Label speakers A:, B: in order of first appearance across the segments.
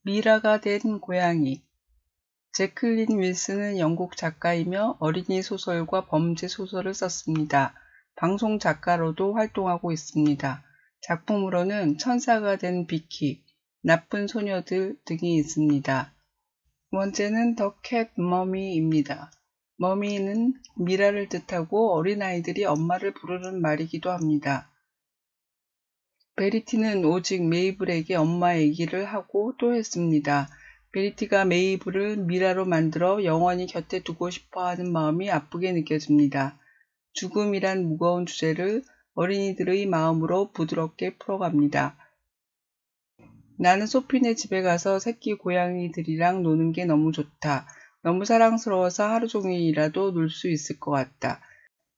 A: 미라가 된 고양이. 제클린 윌슨은 영국 작가이며 어린이 소설과 범죄 소설을 썼습니다. 방송 작가로도 활동하고 있습니다. 작품으로는 천사가 된 비키, 나쁜 소녀들 등이 있습니다. 원제는 더 캣 머미입니다. 머미는 미라를 뜻하고 어린아이들이 엄마를 부르는 말이기도 합니다. 베리티는 오직 메이블에게 엄마 얘기를 하고 또 했습니다. 베리티가 메이블을 미라로 만들어 영원히 곁에 두고 싶어 하는 마음이 아프게 느껴집니다. 죽음이란 무거운 주제를 어린이들의 마음으로 부드럽게 풀어갑니다. 나는 소피네 집에 가서 새끼 고양이들이랑 노는 게 너무 좋다. 너무 사랑스러워서 하루 종일이라도 놀 수 있을 것 같다.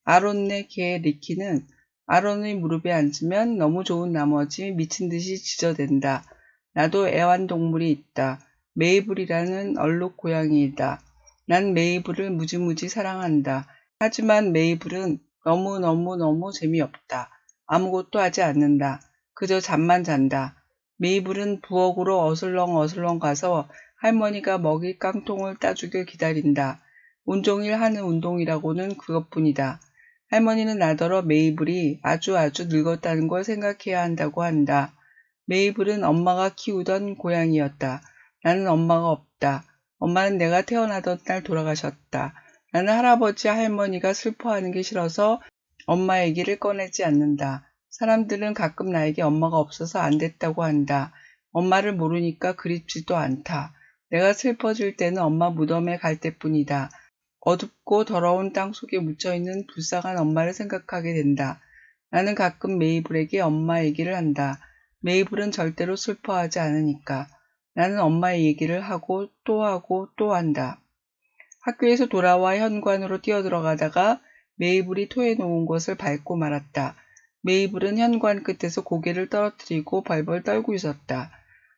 A: 아론네 개 리키는 아론의 무릎에 앉으면 너무 좋은 나머지 미친 듯이 지저댄다. 나도 애완동물이 있다. 메이블이라는 얼룩 고양이이다. 난 메이블을 무지무지 사랑한다. 하지만 메이블은 너무너무너무 재미없다. 아무것도 하지 않는다. 그저 잠만 잔다. 메이블은 부엌으로 어슬렁어슬렁 가서 할머니가 먹일 깡통을 따주길 기다린다. 온종일 하는 운동이라고는 그것뿐이다. 할머니는 나더러 메이블이 아주 늙었다는 걸 생각해야 한다고 한다. 메이블은 엄마가 키우던 고양이였다. 나는 엄마가 없다. 엄마는 내가 태어나던 날 돌아가셨다. 나는 할아버지 할머니가 슬퍼하는 게 싫어서 엄마 얘기를 꺼내지 않는다. 사람들은 가끔 나에게 엄마가 없어서 안 됐다고 한다. 엄마를 모르니까 그립지도 않다. 내가 슬퍼질 때는 엄마 무덤에 갈 때뿐이다. 어둡고 더러운 땅 속에 묻혀있는 불쌍한 엄마를 생각하게 된다. 나는 가끔 메이블에게 엄마 얘기를 한다. 메이블은 절대로 슬퍼하지 않으니까. 나는 엄마의 얘기를 하고 또 한다. 학교에서 돌아와 현관으로 뛰어들어가다가 메이블이 토해놓은 것을 밟고 말았다. 메이블은 현관 끝에서 고개를 떨어뜨리고 벌벌 떨고 있었다.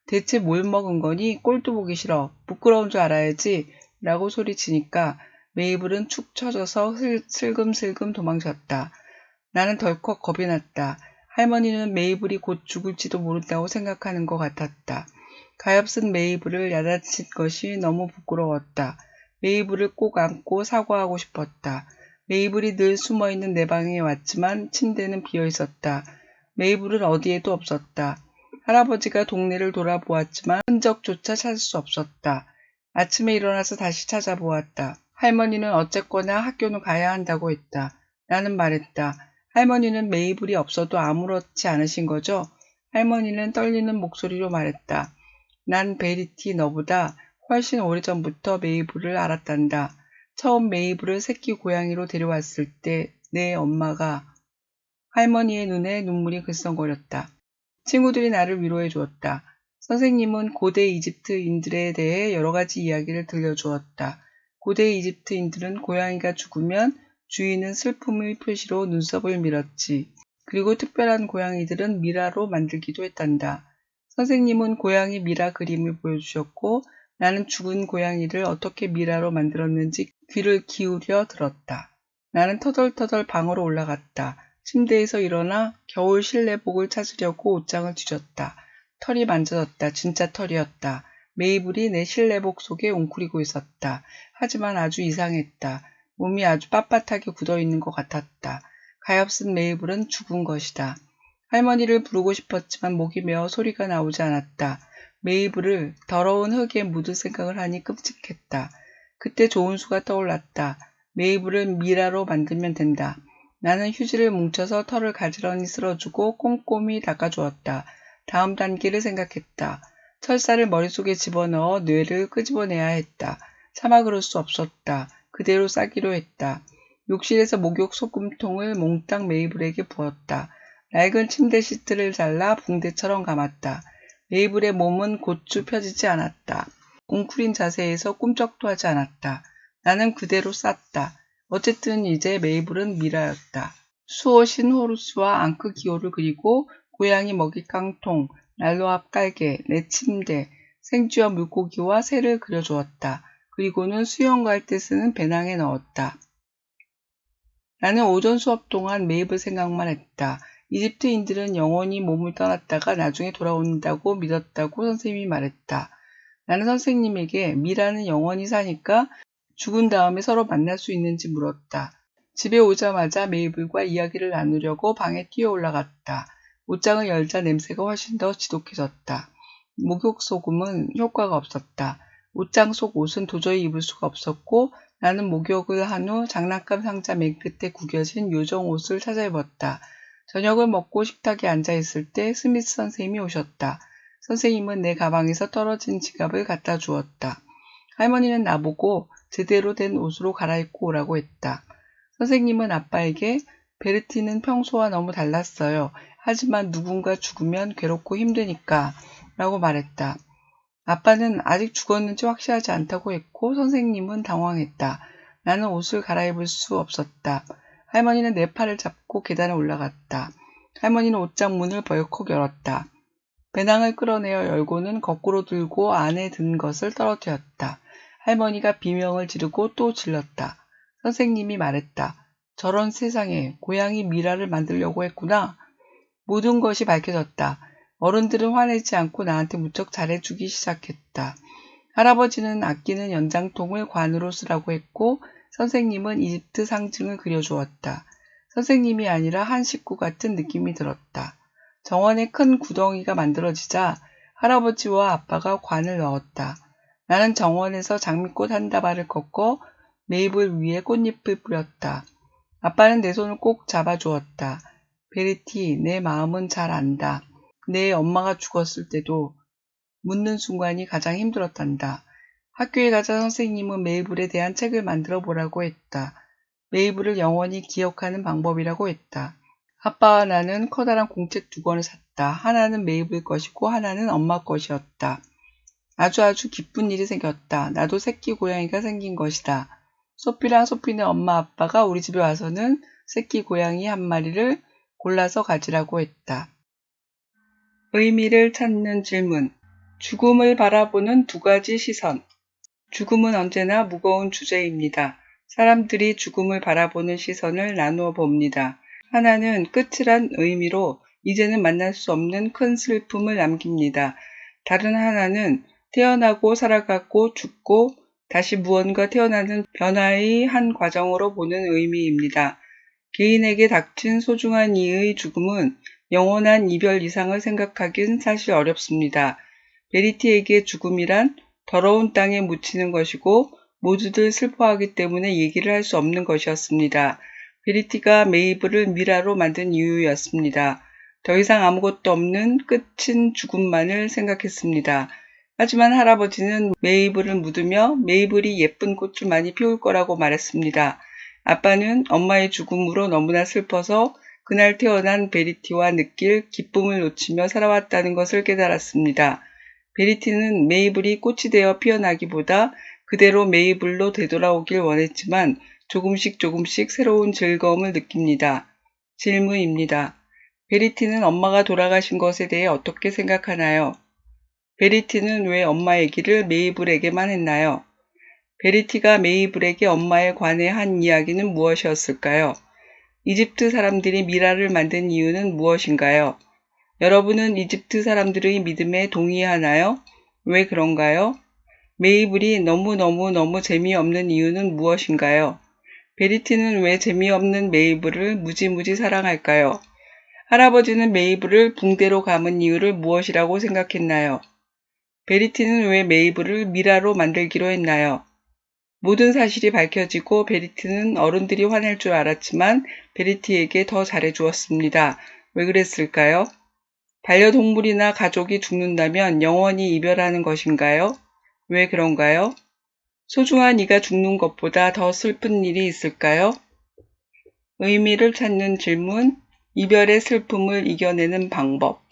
A: 대체 뭘 먹은 거니? 꼴도 보기 싫어. 부끄러운 줄 알아야지. 라고 소리치니까 메이블은 축 처져서 슬금슬금 도망쳤다. 나는 덜컥 겁이 났다. 할머니는 메이블이 곧 죽을지도 모른다고 생각하는 것 같았다. 가엾은 메이블을 야단친 것이 너무 부끄러웠다. 메이블을 꼭 안고 사과하고 싶었다. 메이블이 늘 숨어있는 내 방에 왔지만 침대는 비어있었다. 메이블은 어디에도 없었다. 할아버지가 동네를 돌아보았지만 흔적조차 찾을 수 없었다. 아침에 일어나서 다시 찾아보았다. 할머니는 어쨌거나 학교는 가야 한다고 했다. 나는 말했다. 할머니는 메이블이 없어도 아무렇지 않으신 거죠? 할머니는 떨리는 목소리로 말했다. 난 베리티 너보다 훨씬 오래전부터 메이블을 알았단다. 처음 메이블을 새끼 고양이로 데려왔을 때 내 엄마가 할머니의 눈에 눈물이 글썽거렸다. 친구들이 나를 위로해 주었다. 선생님은 고대 이집트인들에 대해 여러 가지 이야기를 들려주었다. 고대 이집트인들은 고양이가 죽으면 주인은 슬픔의 표시로 눈썹을 밀었지. 그리고 특별한 고양이들은 미라로 만들기도 했단다. 선생님은 고양이 미라 그림을 보여주셨고 나는 죽은 고양이를 어떻게 미라로 만들었는지 귀를 기울여 들었다. 나는 터덜터덜 방으로 올라갔다. 침대에서 일어나 겨울 실내복을 찾으려고 옷장을 뒤졌다. 털이 만져졌다. 진짜 털이었다. 메이블이 내 실내복 속에 웅크리고 있었다. 하지만 아주 이상했다. 몸이 아주 빳빳하게 굳어있는 것 같았다. 가엾은 메이블은 죽은 것이다. 할머니를 부르고 싶었지만 목이 메어 소리가 나오지 않았다. 메이블을 더러운 흙에 묻을 생각을 하니 끔찍했다. 그때 좋은 수가 떠올랐다. 메이블을 미라로 만들면 된다. 나는 휴지를 뭉쳐서 털을 가지런히 쓸어주고 꼼꼼히 닦아주었다. 다음 단계를 생각했다. 철사를 머릿속에 집어넣어 뇌를 끄집어내야 했다. 차마 그럴 수 없었다. 그대로 싸기로 했다. 욕실에서 목욕 소금통을 몽땅 메이블에게 부었다. 낡은 침대 시트를 잘라 붕대처럼 감았다. 메이블의 몸은 곧쭉 펴지지 않았다. 웅크린 자세에서 꿈쩍도 하지 않았다. 나는 그대로 쌌다. 어쨌든 이제 메이블은 미라였다. 수호신 호루스와 앙크 기호를 그리고 고양이 먹이 깡통, 난로 앞 깔개, 내 침대, 생쥐와 물고기와 새를 그려주었다. 그리고는 수영 갈 때 쓰는 배낭에 넣었다. 나는 오전 수업 동안 메이블 생각만 했다. 이집트인들은 영원히 몸을 떠났다가 나중에 돌아온다고 믿었다고 선생님이 말했다. 나는 선생님에게 미라는 영원히 사니까 죽은 다음에 서로 만날 수 있는지 물었다. 집에 오자마자 메이블과 이야기를 나누려고 방에 뛰어 올라갔다. 옷장을 열자 냄새가 훨씬 더 지독해졌다. 목욕소금은 효과가 없었다. 옷장 속 옷은 도저히 입을 수가 없었고 나는 목욕을 한 후 장난감 상자 맨 끝에 구겨진 요정 옷을 찾아 입었다. 저녁을 먹고 식탁에 앉아 있을 때 스미스 선생님이 오셨다. 선생님은 내 가방에서 떨어진 지갑을 갖다 주었다. 할머니는 나보고 제대로 된 옷으로 갈아입고 오라고 했다. 선생님은 아빠에게 베르티는 평소와 너무 달랐어요. 하지만 누군가 죽으면 괴롭고 힘드니까 라고 말했다. 아빠는 아직 죽었는지 확실하지 않다고 했고 선생님은 당황했다. 나는 옷을 갈아입을 수 없었다. 할머니는 내 팔을 잡고 계단에 올라갔다. 할머니는 옷장 문을 벌컥 열었다. 배낭을 끌어내어 열고는 거꾸로 들고 안에 든 것을 떨어뜨렸다. 할머니가 비명을 지르고 또 질렀다. 선생님이 말했다. 저런 세상에 고양이 미라를 만들려고 했구나. 모든 것이 밝혀졌다. 어른들은 화내지 않고 나한테 무척 잘해주기 시작했다. 할아버지는 아끼는 연장통을 관으로 쓰라고 했고 선생님은 이집트 상징을 그려주었다. 선생님이 아니라 한 식구 같은 느낌이 들었다. 정원에 큰 구덩이가 만들어지자 할아버지와 아빠가 관을 넣었다. 나는 정원에서 장미꽃 한 다발을 꺾어 메이블 위에 꽃잎을 뿌렸다. 아빠는 내 손을 꼭 잡아주었다. 베리티, 내 마음은 잘 안다. 내 엄마가 죽었을 때도 묻는 순간이 가장 힘들었단다. 학교에 가자 선생님은 메이블에 대한 책을 만들어 보라고 했다. 메이블을 영원히 기억하는 방법이라고 했다. 아빠와 나는 커다란 공책 2권을 샀다. 하나는 메이블 것이고 하나는 엄마 것이었다. 아주 기쁜 일이 생겼다. 나도 새끼 고양이가 생긴 것이다. 소피랑 소피네 엄마 아빠가 우리 집에 와서는 새끼 고양이 한 마리를 골라서 가지라고 했다. 의미를 찾는 질문. 죽음을 바라보는 2가지 시선. 죽음은 언제나 무거운 주제입니다. 사람들이 죽음을 바라보는 시선을 나누어 봅니다. 하나는 끝이란 의미로 이제는 만날 수 없는 큰 슬픔을 남깁니다. 다른 하나는 태어나고 살아가고 죽고 다시 무언가 태어나는 변화의 한 과정으로 보는 의미입니다. 개인에게 닥친 소중한 이의 죽음은 영원한 이별 이상을 생각하긴 사실 어렵습니다. 베리티에게 죽음이란 더러운 땅에 묻히는 것이고 모두들 슬퍼하기 때문에 얘기를 할 수 없는 것이었습니다. 베리티가 메이블을 미라로 만든 이유였습니다. 더 이상 아무것도 없는 끝인 죽음만을 생각했습니다. 하지만 할아버지는 메이블을 묻으며 메이블이 예쁜 꽃을 많이 피울 거라고 말했습니다. 아빠는 엄마의 죽음으로 너무나 슬퍼서 그날 태어난 베리티와 느낄 기쁨을 놓치며 살아왔다는 것을 깨달았습니다. 베리티는 메이블이 꽃이 되어 피어나기보다 그대로 메이블로 되돌아오길 원했지만 조금씩 새로운 즐거움을 느낍니다. 질문입니다. 베리티는 엄마가 돌아가신 것에 대해 어떻게 생각하나요? 베리티는 왜 엄마 얘기를 메이블에게만 했나요? 베리티가 메이블에게 엄마에 관해 한 이야기는 무엇이었을까요? 이집트 사람들이 미라를 만든 이유는 무엇인가요? 여러분은 이집트 사람들의 믿음에 동의하나요? 왜 그런가요? 메이블이 너무 재미없는 이유는 무엇인가요? 베리티는 왜 재미없는 메이블을 무지무지 사랑할까요? 할아버지는 메이블을 붕대로 감은 이유를 무엇이라고 생각했나요? 베리티는 왜 메이블을 미라로 만들기로 했나요? 모든 사실이 밝혀지고 베리티는 어른들이 화낼 줄 알았지만 베리티에게 더 잘해주었습니다. 왜 그랬을까요? 반려동물이나 가족이 죽는다면 영원히 이별하는 것인가요? 왜 그런가요? 소중한 이가 죽는 것보다 더 슬픈 일이 있을까요? 의미를 찾는 질문, 이별의 슬픔을 이겨내는 방법.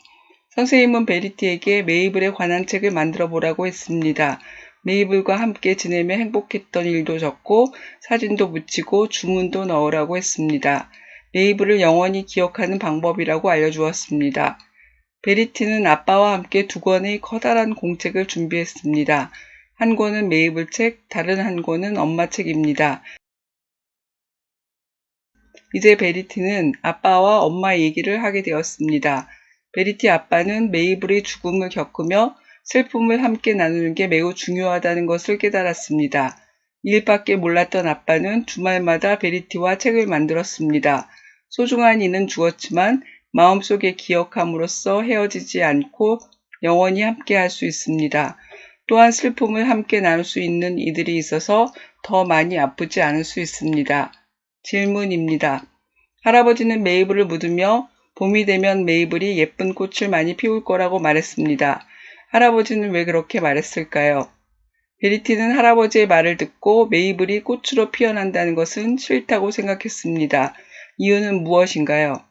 A: 선생님은 베리티에게 메이블에 관한 책을 만들어 보라고 했습니다. 메이블과 함께 지내며 행복했던 일도 적고 사진도 붙이고 주문도 넣으라고 했습니다. 메이블을 영원히 기억하는 방법이라고 알려주었습니다. 베리티는 아빠와 함께 2권의 커다란 공책을 준비했습니다. 한 권은 메이블 책, 다른 한 권은 엄마 책입니다. 이제 베리티는 아빠와 엄마 얘기를 하게 되었습니다. 베리티 아빠는 메이블의 죽음을 겪으며 슬픔을 함께 나누는 게 매우 중요하다는 것을 깨달았습니다. 일밖에 몰랐던 아빠는 주말마다 베리티와 책을 만들었습니다. 소중한 이는 죽었지만 마음속에 기억함으로써 헤어지지 않고 영원히 함께 할 수 있습니다. 또한 슬픔을 함께 나눌 수 있는 이들이 있어서 더 많이 아프지 않을 수 있습니다. 질문입니다. 할아버지는 메이블을 묻으며 봄이 되면 메이블이 예쁜 꽃을 많이 피울 거라고 말했습니다. 할아버지는 왜 그렇게 말했을까요? 베리티는 할아버지의 말을 듣고 메이블이 꽃으로 피어난다는 것은 싫다고 생각했습니다. 이유는 무엇인가요?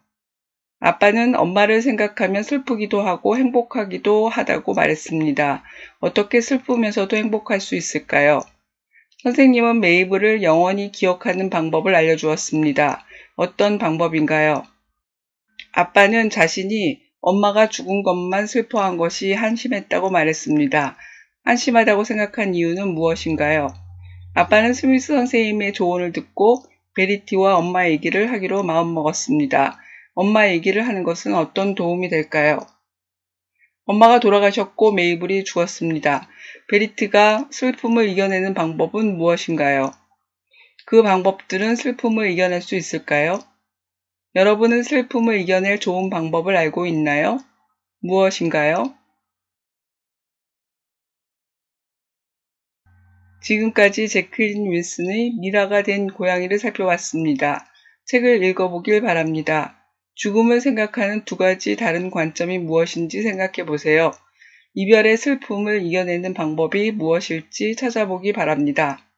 A: 아빠는 엄마를 생각하면 슬프기도 하고 행복하기도 하다고 말했습니다. 어떻게 슬프면서도 행복할 수 있을까요? 선생님은 메이블을 영원히 기억하는 방법을 알려주었습니다. 어떤 방법인가요? 아빠는 자신이 엄마가 죽은 것만 슬퍼한 것이 한심했다고 말했습니다. 한심하다고 생각한 이유는 무엇인가요? 아빠는 스미스 선생님의 조언을 듣고 베리티와 엄마 얘기를 하기로 마음먹었습니다. 엄마 얘기를 하는 것은 어떤 도움이 될까요? 엄마가 돌아가셨고 메이블이 죽었습니다. 베리티가 슬픔을 이겨내는 방법은 무엇인가요? 그 방법들은 슬픔을 이겨낼 수 있을까요? 여러분은 슬픔을 이겨낼 좋은 방법을 알고 있나요? 무엇인가요? 지금까지 제클린 윌슨의 미라가 된 고양이를 살펴봤습니다. 책을 읽어보길 바랍니다. 죽음을 생각하는 두 가지 다른 관점이 무엇인지 생각해 보세요. 이별의 슬픔을 이겨내는 방법이 무엇일지 찾아보기 바랍니다.